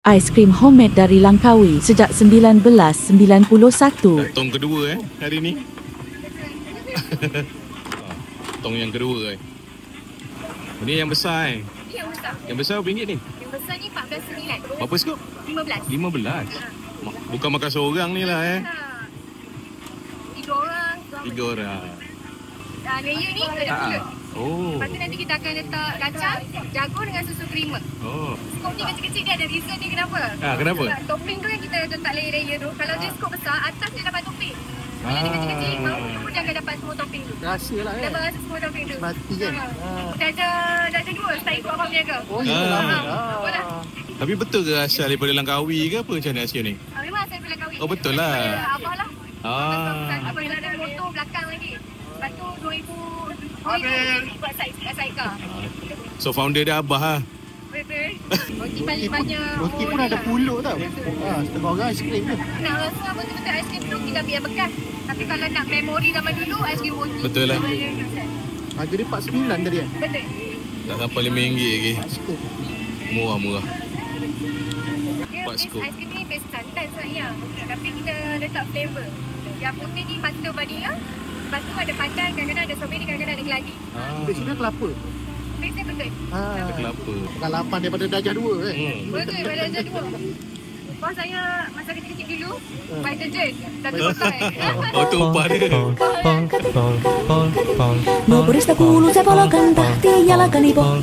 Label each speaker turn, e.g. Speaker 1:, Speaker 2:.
Speaker 1: Aiskrim homemade dari Langkawi sejak 1991.
Speaker 2: Tong kedua hari ni. Tong yang kedua Ini yang besar
Speaker 3: Yang besar.
Speaker 2: Yang besar berapa ringgit ni?
Speaker 3: Yang besar ni 14.9.
Speaker 2: Berapa skop?
Speaker 3: 15.
Speaker 2: 15. Bukan makan seorang ni lah
Speaker 3: Ha. 3 orang.
Speaker 2: 3 orang.
Speaker 3: Layer ni ada pulut.
Speaker 2: Oh.
Speaker 3: Lepas tu nanti kita akan letak kacang, jagung dengan susu krema.
Speaker 2: Oh.
Speaker 3: Skop ni kecil-kecil dia ada reason dia kenapa?
Speaker 2: Kenapa?
Speaker 3: Sebab topping tu yang kita letak layer-layer tu. Kalau dia skop besar, atas dia dapat topping. Bila dia kecil-kecil, tu dia akan dapat semua topping tu.
Speaker 4: Rahsia lah kan?
Speaker 3: Dapat rasa semua topping tu.
Speaker 4: Mati kan?
Speaker 3: Dah ada 2, tak ikut abang berniaga.
Speaker 4: Oh ya lah.
Speaker 2: Tapi betul ke asal daripada Langkawi ke apa macam mana asal ni?
Speaker 3: Memang saya pilih kahwin.
Speaker 2: Oh, betul lah.
Speaker 3: Abang lah. Abang ada motor belakang lagi. Lepas tu 2000 buat side car.
Speaker 2: So founder dia Abah lah.
Speaker 3: Betul. Roti paling banyak.
Speaker 4: Roti pun ada pulut tau. Setengah orang aiskrim tu.
Speaker 3: Nak rasa apa tu betul aiskrim tu kita biar bekas. Tapi kalau nak memori zaman dulu aiskrim roti.
Speaker 2: Betul lah.
Speaker 4: Harga dia 49 tadi kan?
Speaker 3: Betul.
Speaker 2: Tak sampai RM5 lagi.
Speaker 4: Skop.
Speaker 2: Murah-murah.
Speaker 3: Dia
Speaker 2: Empat
Speaker 3: base
Speaker 2: scoop.
Speaker 3: aiskrim ni base santan sebenarnya. Tapi kita letak flavor. Yang putih ni butter vanilla. Lepas tu ada pandan, kadang-kadang ada strawberry, kadang-kadang ada keladi.
Speaker 4: Base dia kelapa.
Speaker 3: Base dia betul.
Speaker 2: Kelapa.
Speaker 4: Pengalaman daripada darjah 2 kan?
Speaker 3: Betul, pada darjah 2. Bos saya masa kecil-kecil dulu, buat deterjen. Tapi pakai.
Speaker 2: Oh, tu upah dia.
Speaker 1: No por esta culo se colocan, tiada la canipo,